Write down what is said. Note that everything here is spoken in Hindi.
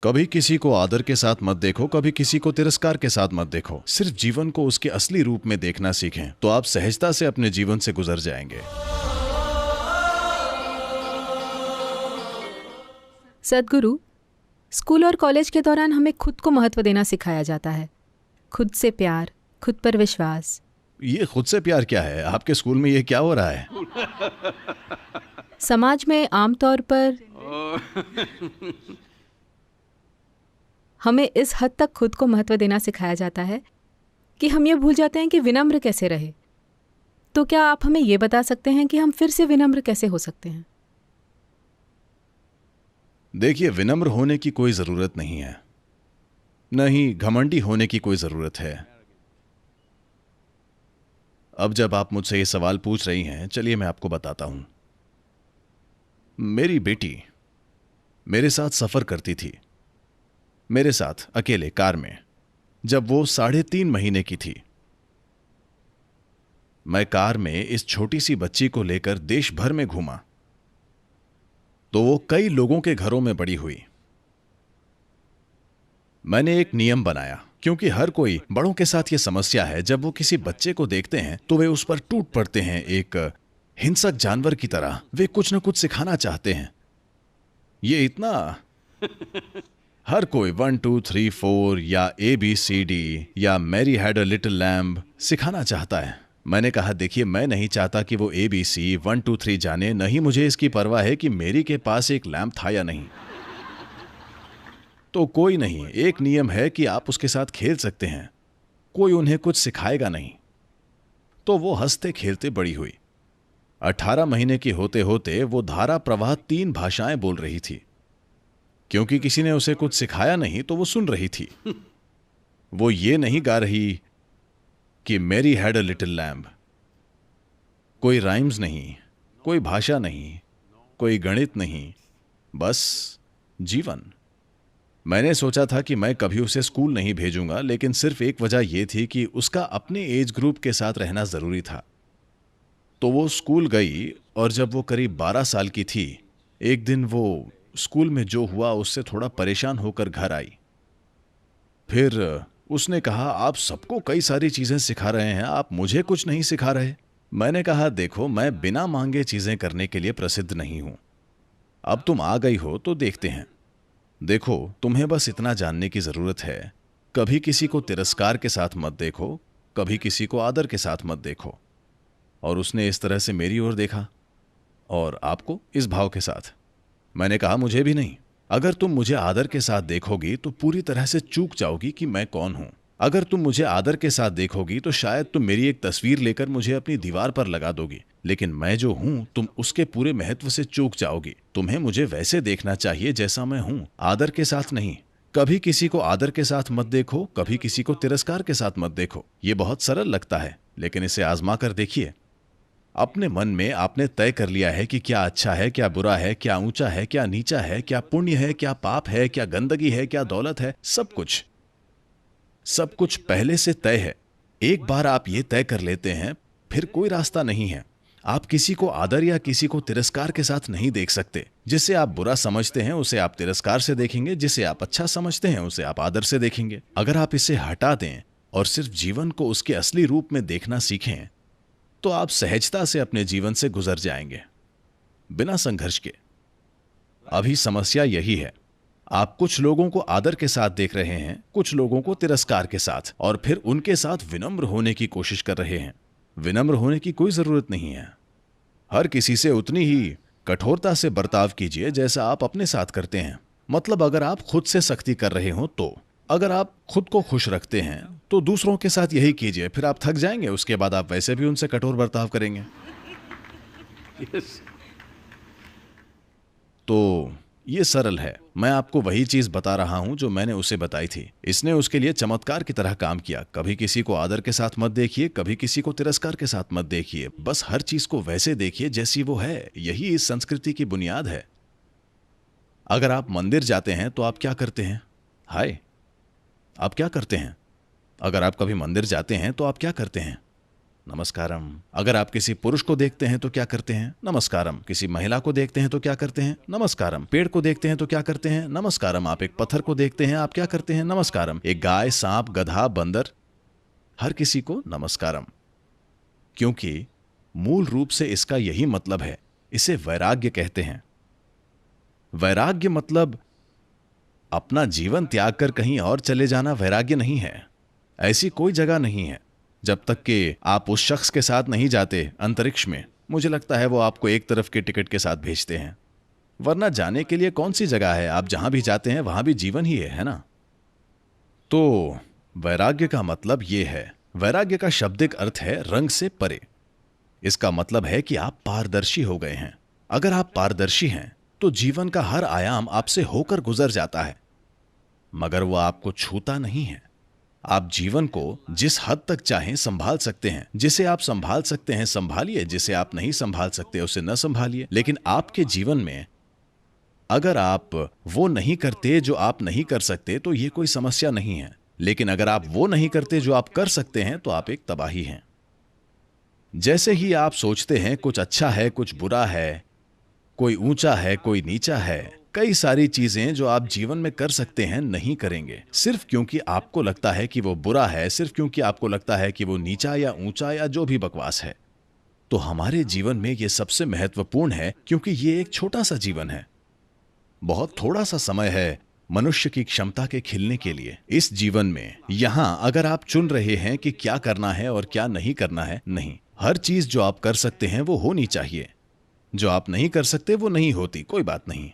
कभी किसी को आदर के साथ मत देखो, कभी किसी को तिरस्कार के साथ मत देखो। सिर्फ जीवन को उसके असली रूप में देखना सीखें तो आप सहजता से अपने जीवन से गुजर जाएंगे। सद्गुरु, स्कूल और कॉलेज के दौरान हमें खुद को महत्व देना सिखाया जाता है। खुद से प्यार, खुद पर विश्वास। ये खुद से प्यार क्या है? आपके स्कूल में ये क्या हो रहा है? समाज में आमतौर पर हमें इस हद तक खुद को महत्व देना सिखाया जाता है कि हम ये भूल जाते हैं कि विनम्र कैसे रहे। तो क्या आप हमें ये बता सकते हैं कि हम फिर से विनम्र कैसे हो सकते हैं? देखिए, विनम्र होने की कोई जरूरत नहीं है, न ही घमंडी होने की कोई जरूरत है। अब जब आप मुझसे ये सवाल पूछ रही हैं, चलिए मैं आपको बताता हूं। मेरी बेटी मेरे साथ सफर करती थी, मेरे साथ अकेले कार में, जब वो 3.5 महीने की थी। मैं कार में इस छोटी सी बच्ची को लेकर देश भर में घूमा तो वो कई लोगों के घरों में बड़ी हुई। मैंने एक नियम बनाया, क्योंकि हर कोई बड़ों के साथ ये समस्या है, जब वो किसी बच्चे को देखते हैं तो वे उस पर टूट पड़ते हैं। एक हिंसक जानवर की तरह वे कुछ न कुछ सिखाना चाहते हैं। ये इतना हर कोई 1 2 3 4 या ABCD या Mary had a little lamb सिखाना चाहता है। मैंने कहा, देखिए, मैं नहीं चाहता कि वो ABC 1 2 3 जाने, नहीं मुझे इसकी परवाह है कि मेरी के पास एक लैम्प था या नहीं। तो कोई नहीं, एक नियम है कि आप उसके साथ खेल सकते हैं, कोई उन्हें कुछ सिखाएगा नहीं। तो वो हंसते खेलते बड़ी हुई। 18 महीने की होते होते वो धारा प्रवाह 3 भाषाएं बोल रही थी। क्योंकि किसी ने उसे कुछ सिखाया नहीं तो वो सुन रही थी। वो ये नहीं गा रही कि Mary had a little lamb. कोई राइम्स नहीं, कोई भाषा नहीं, कोई गणित नहीं, बस जीवन। मैंने सोचा था कि मैं कभी उसे स्कूल नहीं भेजूंगा, लेकिन सिर्फ एक वजह यह थी कि उसका अपने एज ग्रुप के साथ रहना जरूरी था। तो वो स्कूल गई और जब वो करीब 12 साल की थी, एक दिन वो स्कूल में जो हुआ उससे थोड़ा परेशान होकर घर आई। फिर उसने कहा, आप सबको कई सारी चीजें सिखा रहे हैं, आप मुझे कुछ नहीं सिखा रहे। मैंने कहा, देखो, मैं बिना मांगे चीजें करने के लिए प्रसिद्ध नहीं हूं। अब तुम आ गई हो तो देखते हैं। देखो, तुम्हें बस इतना जानने की जरूरत है, कभी किसी को तिरस्कार के साथ मत देखो, कभी किसी को आदर के साथ मत देखो। और उसने इस तरह से मेरी ओर देखा और आपको इस भाव के साथ। मैंने कहा, मुझे भी नहीं। अगर तुम मुझे आदर के साथ देखोगी तो पूरी तरह से चूक जाओगी कि मैं कौन हूं। अगर तुम मुझे आदर के साथ देखोगी तो शायद तुम मेरी एक तस्वीर लेकर मुझे अपनी दीवार पर लगा दोगी, लेकिन मैं जो हूं तुम उसके पूरे महत्व से चूक जाओगी। तुम्हें मुझे वैसे देखना चाहिए जैसा मैं हूं, आदर के साथ नहीं। कभी किसी को आदर के साथ मत देखो, कभी किसी को तिरस्कार के साथ मत देखो। ये बहुत सरल लगता है, लेकिन इसे आजमा कर देखिए। अपने मन में आपने तय कर लिया है कि क्या अच्छा है, क्या बुरा है, क्या ऊंचा है, क्या नीचा है, क्या पुण्य है, क्या पाप है, क्या गंदगी है, क्या दौलत है। सब कुछ पहले से तय है। एक बार आप ये तय कर लेते हैं, फिर कोई रास्ता नहीं है। आप किसी को आदर या किसी को तिरस्कार के साथ नहीं देख सकते। जिसे आप बुरा समझते हैं उसे आप तिरस्कार से देखेंगे, जिसे आप अच्छा समझते हैं उसे आप आदर से देखेंगे। अगर आप इसे हटा दें और सिर्फ जीवन को उसके असली रूप में देखना सीखें तो आप सहजता से अपने जीवन से गुजर जाएंगे, बिना संघर्ष के। अभी समस्या यही है, आप कुछ लोगों को आदर के साथ देख रहे हैं, कुछ लोगों को तिरस्कार के साथ, और फिर उनके साथ विनम्र होने की कोशिश कर रहे हैं। विनम्र होने की कोई जरूरत नहीं है। हर किसी से उतनी ही कठोरता से बर्ताव कीजिए जैसा आप अपने साथ करते हैं। मतलब अगर आप खुद से सख्ती कर रहे हो तो, अगर आप खुद को खुश रखते हैं तो दूसरों के साथ यही कीजिए। फिर आप थक जाएंगे, उसके बाद आप वैसे भी उनसे कठोर बर्ताव करेंगे। Yes. तो ये सरल है। मैं आपको वही चीज बता रहा हूं जो मैंने उसे बताई थी। इसने उसके लिए चमत्कार की तरह काम किया। कभी किसी को आदर के साथ मत देखिए, कभी किसी को तिरस्कार के साथ मत देखिए। बस हर चीज को वैसे देखिए जैसी वो है। यही इस संस्कृति की बुनियाद है। अगर आप मंदिर जाते हैं तो आप क्या करते हैं? हाय, आप क्या करते हैं? अगर आप कभी मंदिर जाते हैं तो आप क्या करते हैं? नमस्कारम। अगर आप किसी पुरुष को देखते हैं तो क्या करते हैं? नमस्कारम। किसी महिला को देखते हैं तो क्या करते हैं? नमस्कारम। पेड़ को देखते हैं तो क्या करते हैं? नमस्कारम। आप एक पत्थर को देखते हैं, आप क्या करते हैं? नमस्कारम। एक गाय, सांप, गधा, बंदर, हर किसी को नमस्कारम। क्योंकि मूल रूप से इसका यही मतलब है। इसे वैराग्य कहते हैं। वैराग्य मतलब अपना जीवन त्याग कर कहीं और चले जाना वैराग्य नहीं है। ऐसी कोई जगह नहीं है जब तक कि आप उस शख्स के साथ नहीं जाते अंतरिक्ष में। मुझे लगता है वो आपको एक तरफ के टिकट के साथ भेजते हैं, वरना जाने के लिए कौन सी जगह है? आप जहां भी जाते हैं वहां भी जीवन ही है ना? तो वैराग्य का मतलब यह है। वैराग्य का शाब्दिक अर्थ है रंग से परे। इसका मतलब है कि आप पारदर्शी हो गए हैं। अगर आप पारदर्शी हैं तो जीवन का हर आयाम आपसे होकर गुजर जाता है, मगर वह आपको छूता नहीं है। आप जीवन को जिस हद तक चाहें संभाल सकते हैं। जिसे आप संभाल सकते हैं संभालिए, जिसे आप नहीं संभाल सकते उसे न संभालिए। लेकिन आपके जीवन में अगर आप वो नहीं करते जो आप नहीं कर सकते तो ये कोई समस्या नहीं है। लेकिन अगर आप वो नहीं करते जो आप कर सकते हैं तो आप एक तबाही हैं। जैसे ही आप सोचते हैं कुछ अच्छा है, कुछ बुरा है, कोई ऊंचा है, कोई नीचा है, कई सारी चीजें जो आप जीवन में कर सकते हैं नहीं करेंगे, सिर्फ क्योंकि आपको लगता है कि वो बुरा है, सिर्फ क्योंकि आपको लगता है कि वो नीचा या ऊंचा या जो भी बकवास है। तो हमारे जीवन में ये सबसे महत्वपूर्ण है, क्योंकि ये एक छोटा सा जीवन है। बहुत थोड़ा सा समय है मनुष्य की क्षमता के खिलने के लिए। इस जीवन में यहां अगर आप चुन रहे हैं कि क्या करना है और क्या नहीं करना है, नहीं, हर चीज जो आप कर सकते हैं वो होनी चाहिए। जो आप नहीं कर सकते वो नहीं होती, कोई बात नहीं।